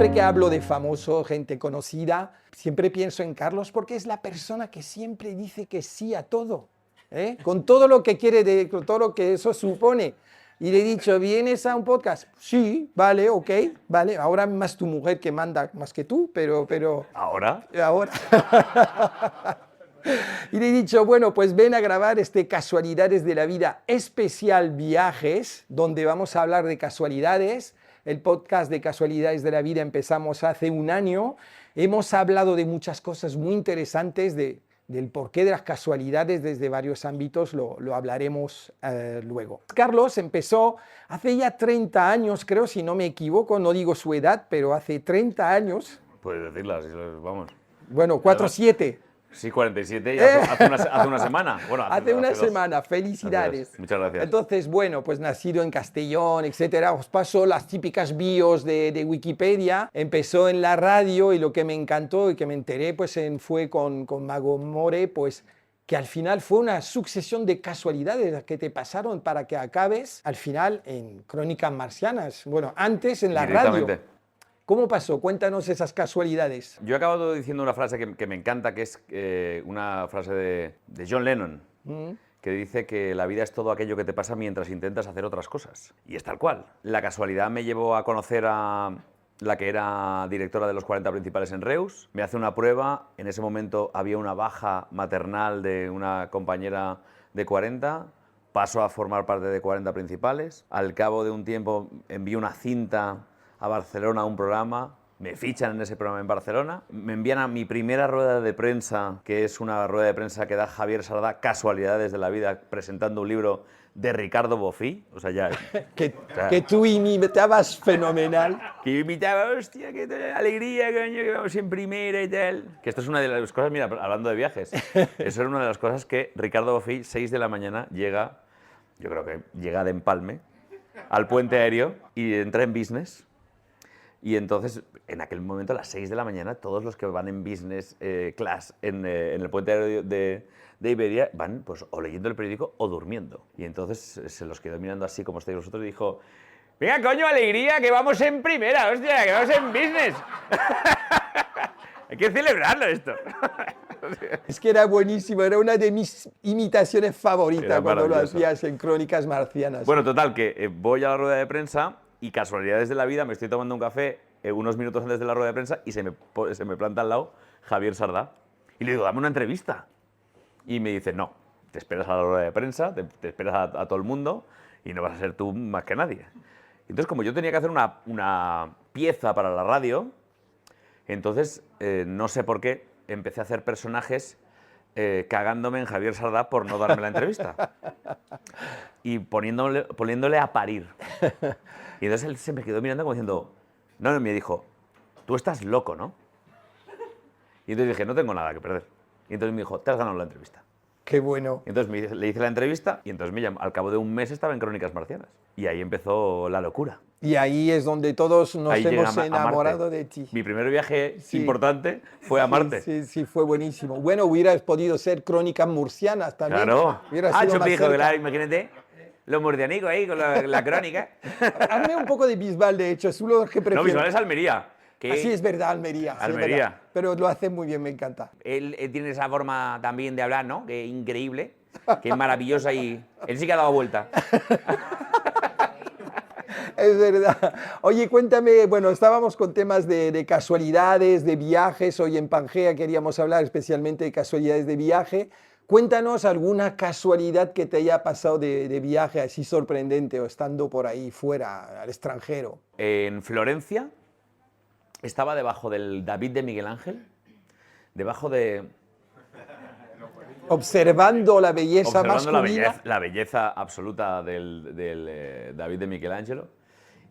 Siempre que hablo de famoso, gente conocida, siempre pienso en Carlos porque es la persona que siempre dice que sí a todo, ¿eh? Con todo lo que quiere, con todo lo que eso supone. Y le he dicho, ¿vienes a un podcast? Sí, vale, ok, vale. Ahora más tu mujer que manda más que tú, pero ¿Ahora? ahora. Y le he dicho, bueno, pues ven a grabar Casualidades de la Vida especial viajes, donde vamos a hablar de casualidades. El podcast de Casualidades de la Vida empezamos hace un año. Hemos hablado de muchas cosas muy interesantes, del porqué de las casualidades desde varios ámbitos, lo hablaremos luego. Carlos empezó hace ya 30 años, creo, si no me equivoco, no digo su edad, pero hace 30 años. Puedes decirlas, vamos. Bueno, 4-7. Sí, 47 y hace una semana. Bueno, hace una semana, felicidades. Muchas gracias. Entonces, bueno, pues nacido en Castellón, etcétera, os paso las típicas bios de Wikipedia. Empezó en la radio y lo que me encantó y que me enteré pues fue con Mago More, pues que al final fue una sucesión de casualidades que te pasaron para que acabes al final en Crónicas Marcianas. Bueno, antes en la radio. ¿Cómo pasó? Cuéntanos esas casualidades. Yo he acabado diciendo una frase que me encanta, que es una frase de John Lennon, que dice que la vida es todo aquello que te pasa mientras intentas hacer otras cosas. Y es tal cual. La casualidad me llevó a conocer a la que era directora de los 40 principales en Reus. Me hace una prueba, en ese momento había una baja maternal de una compañera de 40, paso a formar parte de 40 principales. Al cabo de un tiempo envío una cinta a Barcelona a un programa, me fichan en ese programa en Barcelona, me envían a mi primera rueda de prensa, que es una rueda de prensa que da Javier Sardá, Casualidades de la Vida, presentando un libro de Ricardo Bofill, o sea, ya... que tú imitabas fenomenal. Que yo imitaba, hostia, qué alegría, coño, que vamos en primera y tal. Que esto es una de las cosas, mira, hablando de viajes, eso era una de las cosas que Ricardo Bofill, 6 de la mañana, llega, yo creo que llega de Empalme, al puente aéreo y entra en business. Y entonces, en aquel momento, a las 6 de la mañana, todos los que van en business class en el puente aéreo de Iberia van pues o leyendo el periódico o durmiendo. Y entonces se los quedó mirando así como estáis vosotros y dijo: venga, coño, alegría, que vamos en primera, hostia, que vamos en business. Hay que celebrarlo esto. Es que era buenísimo, era una de mis imitaciones favoritas cuando lo hacías en Crónicas Marcianas. Bueno, total, que voy a la rueda de prensa y casualidades de la vida, me estoy tomando un café unos minutos antes de la rueda de prensa y se me planta al lado Javier Sardá. Y le digo, dame una entrevista. Y me dice, no, te esperas a la rueda de prensa, te esperas a todo el mundo y no vas a ser tú más que nadie. Entonces, como yo tenía que hacer una pieza para la radio, entonces, no sé por qué, empecé a hacer personajes cagándome en Javier Sardá por no darme la entrevista. Y poniéndole a parir. Y entonces él se me quedó mirando como diciendo, no, me dijo, tú estás loco, ¿no? Y entonces dije, no tengo nada que perder. Y entonces me dijo, te has ganado la entrevista. Qué bueno. Y entonces le hice la entrevista y entonces al cabo de un mes estaba en Crónicas Marcianas. Y ahí empezó la locura. Y ahí es donde todos nos hemos enamorado de ti. Mi primer viaje importante fue a Marte. Sí, fue buenísimo. Bueno, hubieras podido ser Crónicas Murcianas también. Claro. Chupijo, claro, imagínate. Los murcianicos ahí con la crónica. Hazme un poco de Bisbal, de hecho, es uno de los que prefiero. No, Bisbal es Almería. Sí, es verdad, Almería. Almería. Sí, es verdad. Pero lo hace muy bien, me encanta. Él tiene esa forma también de hablar, ¿no? Que es increíble, que es maravillosa y él sí que ha dado vuelta. Es verdad. Oye, cuéntame, bueno, estábamos con temas de casualidades, de viajes. Hoy en Pangea queríamos hablar especialmente de casualidades de viaje. Cuéntanos alguna casualidad que te haya pasado de viaje así sorprendente o estando por ahí fuera, al extranjero. En Florencia estaba debajo del David de Miguel Ángel, debajo de... Observando la belleza masculina. La belleza absoluta del David de Miguel Ángel.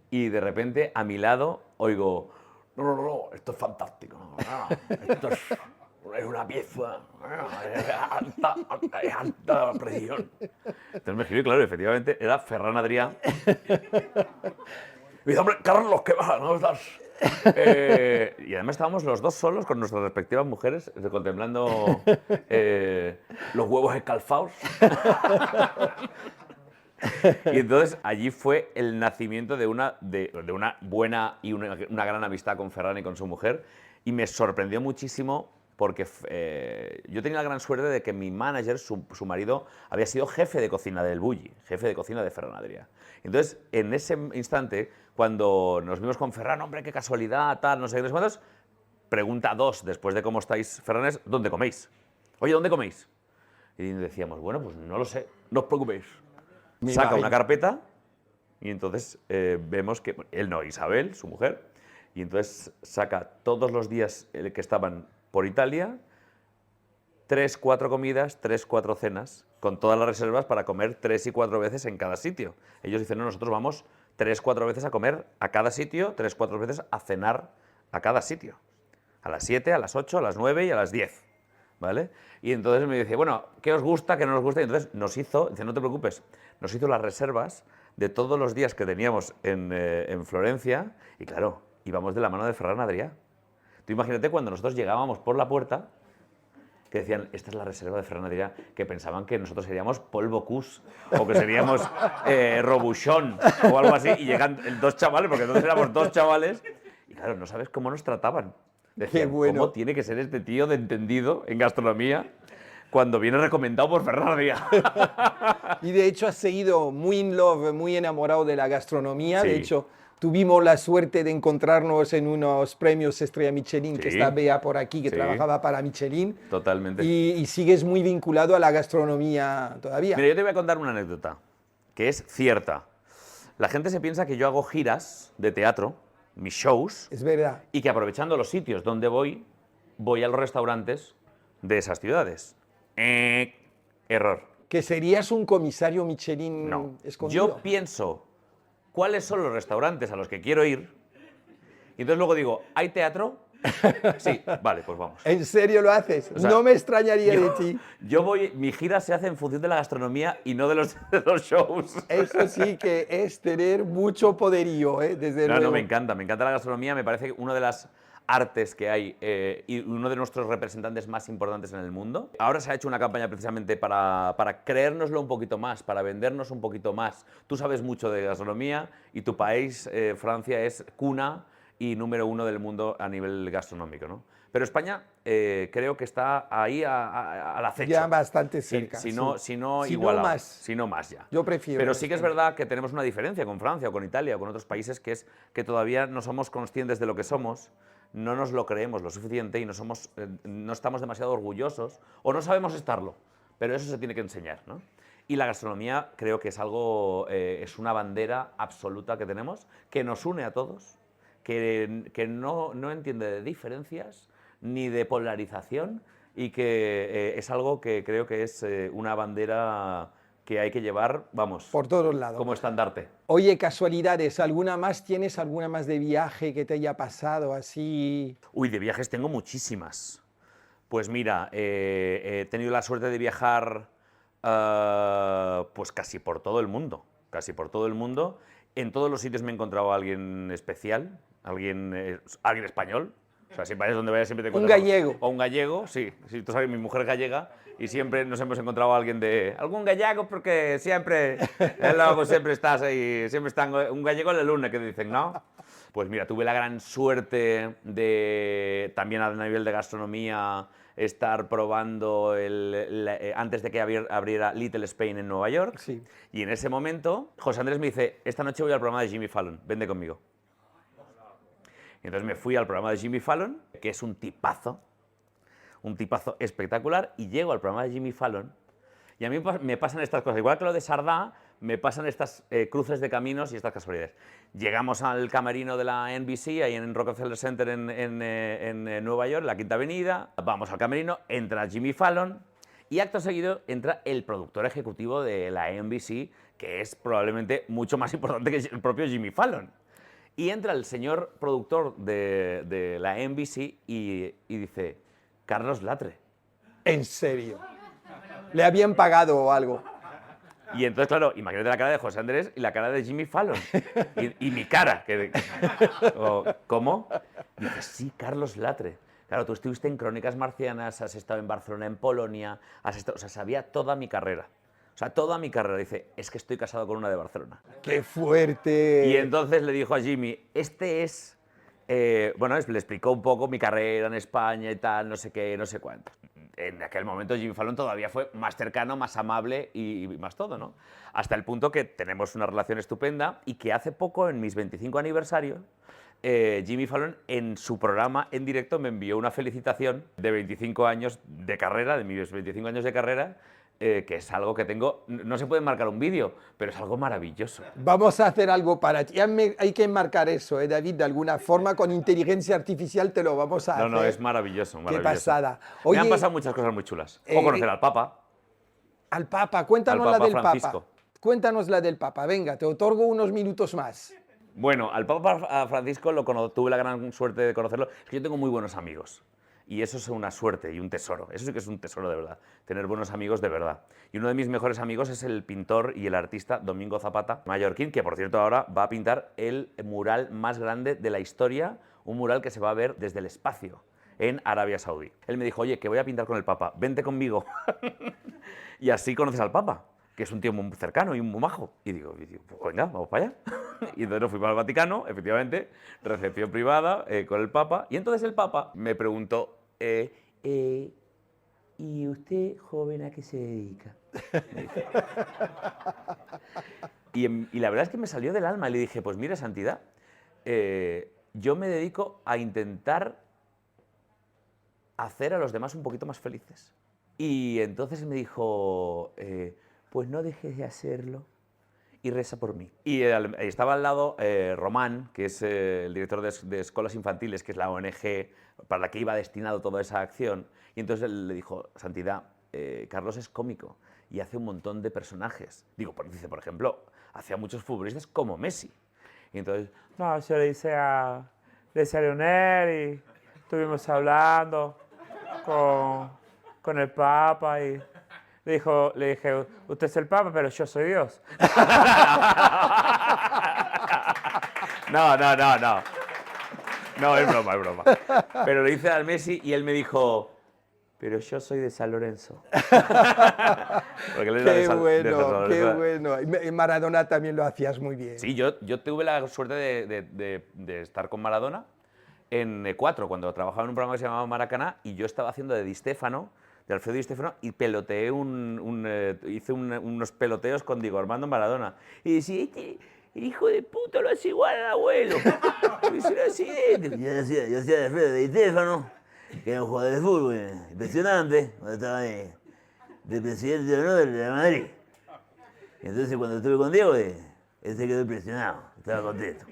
Y de repente, a mi lado, oigo, no, esto es fantástico. Esto es una pieza de alta precisión. Entonces me giré, claro, efectivamente, era Ferran Adrià. Y dice, hombre, Carlos, ¿qué va? ¿No estás? Y además estábamos los dos solos con nuestras respectivas mujeres, contemplando los huevos escalfados. Y entonces allí fue el nacimiento de una buena y una gran amistad con Ferran y con su mujer. Y me sorprendió muchísimo porque yo tenía la gran suerte de que mi manager, su marido, había sido jefe de cocina del Bulli, jefe de cocina de Ferran Adrià. Entonces, en ese instante, cuando nos vimos con Ferran, hombre, qué casualidad, tal, no sé qué, no sé cuántos, pregunta 2, después de cómo estáis, Ferran, es ¿dónde coméis? Oye, ¿dónde coméis? Y decíamos, bueno, pues no lo sé, no os preocupéis. Saca una carpeta y entonces vemos que, él no, Isabel, su mujer, y entonces saca todos los días que estaban por Italia, 3, 4 comidas, 3, 4 cenas, con todas las reservas para comer 3 y 4 veces en cada sitio. Ellos dicen, no, nosotros vamos 3, 4 veces a comer a cada sitio, 3, 4 veces a cenar a cada sitio. A las 7, a las 8, a las 9 y a las 10. ¿Vale? Y entonces me dice, bueno, ¿qué os gusta, qué no os gusta? Y entonces nos hizo, dice, no te preocupes, nos hizo las reservas de todos los días que teníamos en Florencia, y claro, íbamos de la mano de Ferran Adrià. Tú imagínate cuando nosotros llegábamos por la puerta, que decían, esta es la reserva de Ferran Adrià, que pensaban que nosotros seríamos Paul Bocuse, o que seríamos Robuchon, o algo así, y llegan 2 chavales, porque entonces éramos 2 chavales, y claro, no sabes cómo nos trataban. Decían, Qué bueno. ¿cómo tiene que ser este tío de entendido en gastronomía cuando viene recomendado por Ferran Adrià? Y de hecho has seguido muy in love, muy enamorado de la gastronomía. Sí. De hecho, tuvimos la suerte de encontrarnos en unos premios Estrella Michelin, que Sí. está Bea por aquí, que Sí. trabajaba para Michelin. Totalmente. Y sigues muy vinculado a la gastronomía todavía. Mira, yo te voy a contar una anécdota, que es cierta. La gente se piensa que yo hago giras de teatro, mis shows, Es verdad. y que aprovechando los sitios donde voy a los restaurantes de esas ciudades. Error. Que serías un comisario Michelin No. escondido. Yo pienso cuáles son los restaurantes a los que quiero ir y entonces luego digo, ¿hay teatro? Sí, vale, pues vamos. ¿En serio lo haces? O sea, no me extrañaría de ti. Yo voy, mi gira se hace en función de la gastronomía y no de los shows. Eso sí que es tener mucho poderío, desde luego. No, me encanta la gastronomía, me parece una de las artes que hay y uno de nuestros representantes más importantes en el mundo. Ahora se ha hecho una campaña precisamente para creérnoslo un poquito más, para vendernos un poquito más. Tú sabes mucho de gastronomía y tu país, Francia, es cuna y número 1 del mundo a nivel gastronómico, ¿no? Pero España creo que está ahí al acecho. Ya bastante cerca. Si no sí. igualado. más. Si no más ya. Yo prefiero. Pero sí que es verdad que tenemos una diferencia con Francia o con Italia o con otros países, que es que todavía no somos conscientes de lo que somos, no nos lo creemos lo suficiente y no estamos demasiado orgullosos o no sabemos estarlo. Pero eso se tiene que enseñar, ¿no? Y la gastronomía creo que es algo, es una bandera absoluta que tenemos, que nos une a todos, que no entiende de diferencias ni de polarización y que es algo que creo que es una bandera que hay que llevar, vamos, Por todos lados. como estandarte. Oye, casualidades, ¿alguna más tienes? ¿Alguna más de viaje que te haya pasado así? Uy, de viajes tengo muchísimas. Pues mira, he tenido la suerte de viajar pues casi por todo el mundo. Casi por todo el mundo. En todos los sitios me he encontrado a alguien especial, alguien español. O sea, siempre donde vayas siempre te Un encuentras... gallego. O un gallego, sí. Sí, tú sabes, mi mujer es gallega y siempre nos hemos encontrado a alguien de... Algún gallego porque siempre... luego siempre estás ahí, siempre están... Un gallego en el lunes que dicen, ¿no? Pues mira, tuve la gran suerte de, también a nivel de gastronomía, estar probando antes de que abriera Little Spain en Nueva York. Sí. Y en ese momento, José Andrés me dice, esta noche voy al programa de Jimmy Fallon, vente conmigo. Y entonces me fui al programa de Jimmy Fallon, que es un tipazo espectacular, y llego al programa de Jimmy Fallon, y a mí me pasan estas cosas, igual que lo de Sardá, me pasan estas cruces de caminos y estas casualidades. Llegamos al camerino de la NBC, ahí en Rockefeller Center en Nueva York, la Quinta Avenida, vamos al camerino, entra Jimmy Fallon, y acto seguido entra el productor ejecutivo de la NBC, que es probablemente mucho más importante que el propio Jimmy Fallon. Y entra el señor productor de la NBC y dice, Carlos Latre. ¿En serio? ¿Le habían pagado o algo? Y entonces, claro, imagínate la cara de José Andrés y la cara de Jimmy Fallon. Y mi cara. ¿Cómo? Dice, sí, Carlos Latre. Claro, tú estuviste en Crónicas Marcianas, has estado en Barcelona, en Polonia, o sea, sabía toda mi carrera. O sea, toda mi carrera. Dice, es que estoy casado con una de Barcelona. ¡Qué fuerte! Y entonces le dijo a Jimmy, este es... bueno, le explicó un poco mi carrera en España y tal, no sé qué, no sé cuánto. En aquel momento Jimmy Fallon todavía fue más cercano, más amable y más todo, ¿no? Hasta el punto que tenemos una relación estupenda y que hace poco, en mis 25 aniversarios, Jimmy Fallon en su programa en directo me envió una felicitación de 25 años de carrera, de mis 25 años de carrera, que es algo que tengo, no se puede marcar un vídeo, pero es algo maravilloso. Vamos a hacer algo para ti. Hay que enmarcar eso, David, de alguna forma, con inteligencia artificial te lo vamos a hacer. No, es maravilloso, maravilloso. Qué pasada. Oye, me han pasado muchas cosas muy chulas. O conocer al Papa. Al Papa, cuéntanos al Papa la del Francisco. Papa. Cuéntanos la del Papa, venga, te otorgo unos minutos más. Bueno, al Papa Francisco tuve la gran suerte de conocerlo. Es que yo tengo muy buenos amigos. Y eso es una suerte y un tesoro. Eso sí que es un tesoro de verdad. Tener buenos amigos de verdad. Y uno de mis mejores amigos es el pintor y el artista Domingo Zapata, mallorquín, que por cierto ahora va a pintar el mural más grande de la historia, un mural que se va a ver desde el espacio en Arabia Saudí. Él me dijo, oye, que voy a pintar con el Papa, vente conmigo. Y así conoces al Papa, que es un tío muy cercano y muy majo. Y digo, pues venga, vamos para allá. Y entonces nos fuimos al Vaticano, efectivamente, recepción privada con el Papa. Y entonces el Papa me preguntó, ¿y usted, joven, a qué se dedica? Y la verdad es que me salió del alma. Le dije, pues mira, Santidad, yo me dedico a intentar hacer a los demás un poquito más felices. Y entonces me dijo, pues no dejes de hacerlo y reza por mí. Y estaba al lado Román, que es el director de Escuelas Infantiles, que es la ONG para la que iba destinado toda esa acción. Y entonces él le dijo, Santidad, Carlos es cómico y hace un montón de personajes. Digo, dice, por ejemplo, hacía muchos futbolistas como Messi. Y entonces, no, yo le hice a Lionel y estuvimos hablando con el Papa y... Le dije, usted es el Papa, pero yo soy Dios. No. No, es broma, es broma. Pero le hice al Messi y él me dijo, pero yo soy de San Lorenzo. Porque él Qué bueno, qué bueno. En Maradona también lo hacías muy bien. Sí, yo tuve la suerte de estar con Maradona en E4, cuando trabajaba en un programa que se llamaba Maracaná, y yo estaba haciendo de Di Stéfano, de Alfredo Di Stéfano, y peloteé hice unos peloteos con Diego Armando Maradona. Y decía, el hijo de puta lo hace igual al abuelo. Y yo hacía de Alfredo Di Stéfano, que era un jugador de fútbol impresionante, cuando estaba de presidente de honor del Real Madrid. Y entonces cuando estuve con Diego, él se quedó impresionado, estaba contento.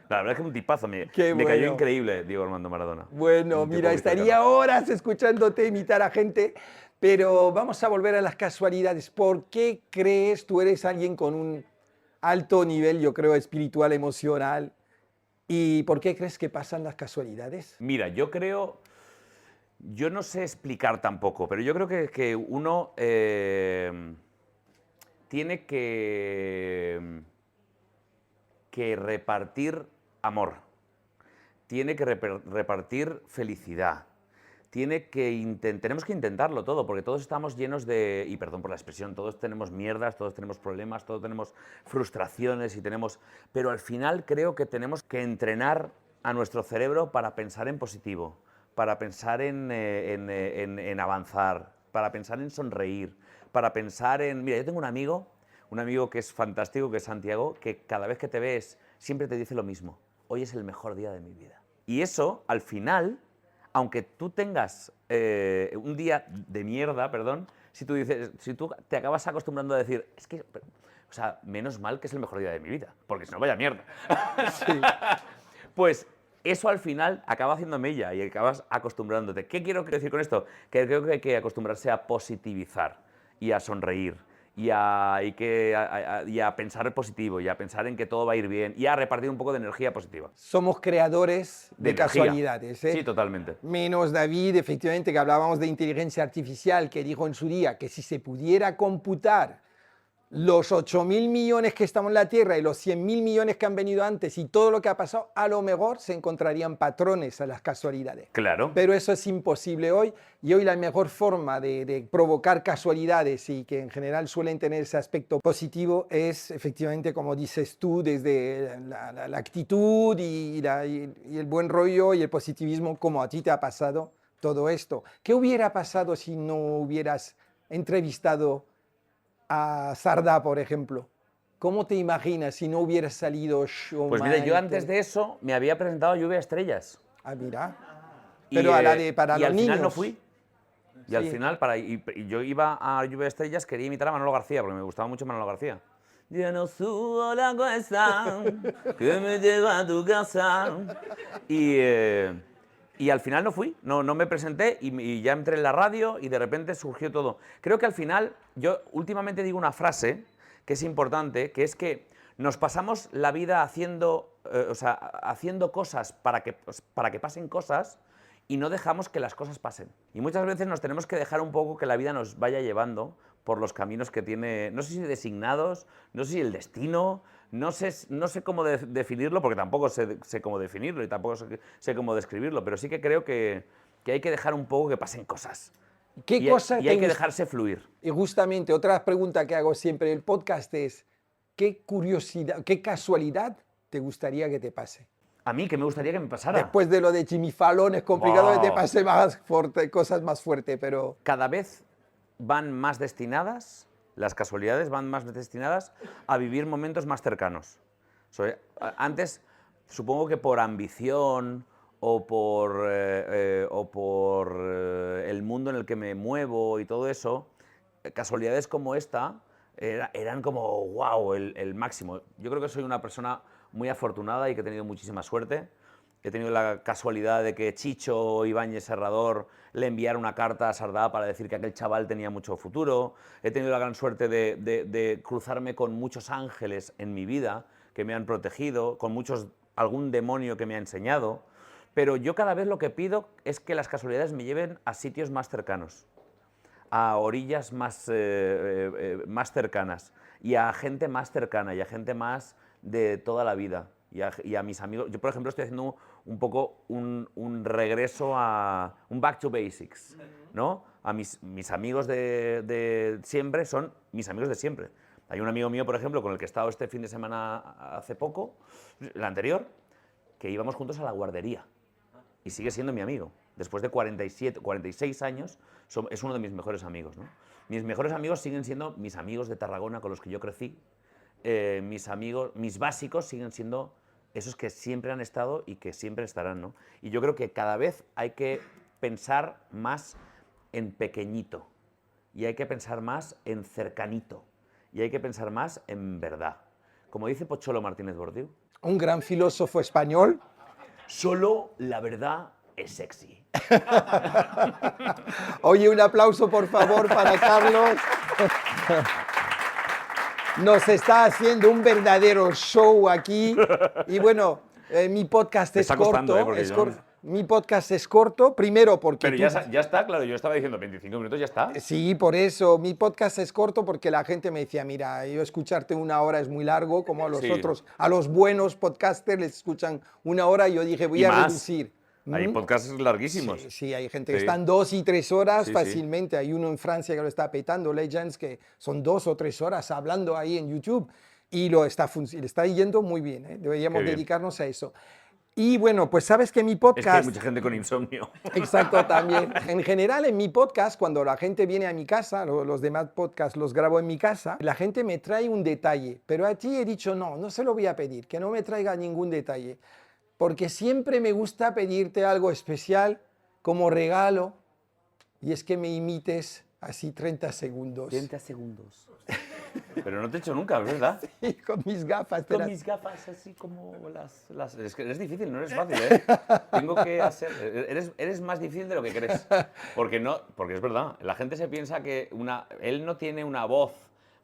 La verdad es que es un tipazo, me cayó increíble Diego Armando Maradona. Bueno, mira, estaría horas escuchándote imitar a gente, pero vamos a volver a las casualidades. ¿Por qué crees tú eres alguien con un alto nivel, yo creo, espiritual, emocional? ¿Y por qué crees que pasan las casualidades? Mira, yo no sé explicar tampoco, pero yo creo que uno tiene que repartir amor, tiene que repartir felicidad, tenemos que intentarlo todo, porque todos estamos llenos de, y perdón por la expresión, todos tenemos mierdas, todos tenemos problemas, todos tenemos frustraciones pero al final creo que tenemos que entrenar a nuestro cerebro para pensar en positivo, para pensar en avanzar, para pensar en sonreír, para pensar en... Mira, yo tengo un amigo que es fantástico, que es Santiago, que cada vez que te ves siempre te dice lo mismo. Hoy es el mejor día de mi vida. Y eso, al final, aunque tú tengas un día de mierda, perdón, si tú te acabas acostumbrando a decir, es que, o sea, menos mal que es el mejor día de mi vida, porque si no, vaya mierda. Sí. Pues eso al final acaba haciendo mella y acabas acostumbrándote. ¿Qué quiero decir con esto? Que creo que hay que acostumbrarse a positivizar y a sonreír. Y a pensar positivo, y a pensar en que todo va a ir bien, y a repartir un poco de energía positiva. Somos creadores de casualidades. Sí, totalmente. Menos David, efectivamente, que hablábamos de inteligencia artificial, que dijo en su día que si se pudiera computar los 8.000 millones que estamos en la Tierra y los 100.000 millones que han venido antes y todo lo que ha pasado, a lo mejor se encontrarían patrones a las casualidades. Claro. Pero eso es imposible hoy, y hoy la mejor forma de provocar casualidades y que en general suelen tener ese aspecto positivo es efectivamente, como dices tú, desde la actitud y el buen rollo y el positivismo, como a ti te ha pasado todo esto. ¿Qué hubiera pasado si no hubieras entrevistado a Sardá, por ejemplo? ¿Cómo te imaginas si no hubieras salido Pues mira, yo Showman? antes de eso me había presentado a Lluvia de Estrellas. Ah, mira. Y, Pero a la de para y los al final no niños. fui. Y Sí. al final, y yo iba a Lluvia de Estrellas, quería imitar a Manolo García, porque me gustaba mucho Manolo García. Ya no subo la cuesta que me lleva a tu casa. Y, y al final no fui, no me presenté y ya entré en la radio y de repente surgió todo. Creo que al final, yo últimamente digo una frase que es importante, que es que nos pasamos la vida haciendo cosas para que pasen cosas y no dejamos que las cosas pasen. Y muchas veces nos tenemos que dejar un poco que la vida nos vaya llevando por los caminos que tiene, no sé si designados, no sé si el destino, no sé cómo definirlo, porque tampoco sé cómo definirlo y tampoco sé cómo describirlo, pero sí que creo que hay que dejar un poco que pasen cosas. ¿Qué Y, cosa y hay te que gusta? dejarse fluir. Y justamente otra pregunta que hago siempre en el podcast es, ¿qué curiosidad, qué casualidad te gustaría que te pase? A mí, que me gustaría que me pasara. Después de lo de Jimmy Fallon es complicado que te ¡Wow! pase más fuerte, cosas más fuertes, pero Cada vez van más destinadas, las casualidades van más destinadas a vivir momentos más cercanos. Antes, supongo que por ambición o por el mundo en el que me muevo y todo eso, casualidades como esta eran como, wow, el máximo. Yo creo que soy una persona muy afortunada y que he tenido muchísima suerte. He tenido la casualidad de que Chicho Ibáñez Serrador le enviara una carta a Sardá para decir que aquel chaval tenía mucho futuro. He tenido la gran suerte de cruzarme con muchos ángeles en mi vida que me han protegido, con algún demonio que me ha enseñado. Pero yo cada vez lo que pido es que las casualidades me lleven a sitios más cercanos, a orillas más cercanas y a gente más cercana y a gente más de toda la vida y a mis amigos. Yo, por ejemplo, estoy haciendo un poco un regreso a un back to basics, ¿no? A mis amigos de siempre son mis amigos de siempre. Hay un amigo mío, por ejemplo, con el que he estado este fin de semana hace poco, el anterior, que íbamos juntos a la guardería y sigue siendo mi amigo. Después de 47, 46 años, es uno de mis mejores amigos, ¿no? Mis mejores amigos siguen siendo mis amigos de Tarragona con los que yo crecí. Mis básicos siguen siendo esos que siempre han estado y que siempre estarán, ¿no? Y yo creo que cada vez hay que pensar más en pequeñito y hay que pensar más en cercanito y hay que pensar más en verdad. Como dice Pocholo Martínez Bordiú, un gran filósofo español. solo la verdad es sexy. Oye, un aplauso por favor para Carlos. Nos está haciendo un verdadero show aquí. Y bueno, mi podcast Me es está costando, corto. porque Mi podcast es corto, primero porque Pero ya está, claro, yo estaba diciendo 25 minutos, ya está. Sí, por eso. Mi podcast es corto porque la gente me decía, mira, yo escucharte una hora es muy largo, como a los Sí. otros, a los buenos podcasters les escuchan una hora y yo dije, voy Y a más. reducir. Hay podcasts larguísimos. Sí, sí, hay gente que Sí. están 2 y 3 horas Sí, sí. fácilmente. Hay uno en Francia que lo está petando, Legends, que son 2 o 3 horas hablando ahí en YouTube y le está yendo muy bien. Deberíamos Qué bien. dedicarnos a eso. Y bueno, pues sabes que mi Es que hay podcast... mucha gente con insomnio. Exacto, también. En general, en mi podcast, cuando la gente viene a mi casa, los demás podcasts los grabo en mi casa, la gente me trae un detalle, pero a ti he dicho no se lo voy a pedir, que no me traiga ningún detalle, porque siempre me gusta pedirte algo especial como regalo, y es que me imites así 30 segundos. 30 segundos. Pero no te he hecho nunca, ¿verdad? Y con mis gafas. Con mis gafas así como las... Es que es difícil, no es fácil, ¿eh? Tengo que hacer... Eres más difícil de lo que crees. Porque es verdad, la gente se piensa que él no tiene una voz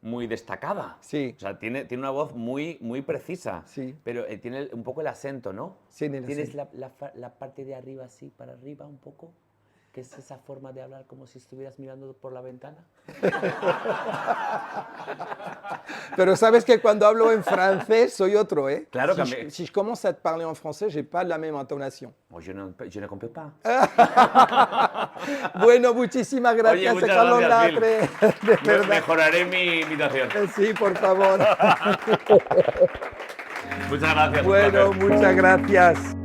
muy destacada. Sí. O sea, tiene una voz muy precisa. Sí. Pero tiene un poco el acento, ¿no? Sí, el Tienes acento. la parte de arriba así, para arriba un poco. ¿Qué es esa forma de hablar como si estuvieras mirando por la ventana? Pero sabes que cuando hablo en francés soy otro, ¿eh? Claro, si je commence à te parler en français, j'ai pas la même intonation. Moi, je ne comprends pas. Bueno, muchísimas gracias, Oye, muchas Carlos gracias, Latre. De verdad. Mejoraré mi imitación. Sí, por favor. Muchas gracias. Bueno, muchas gracias.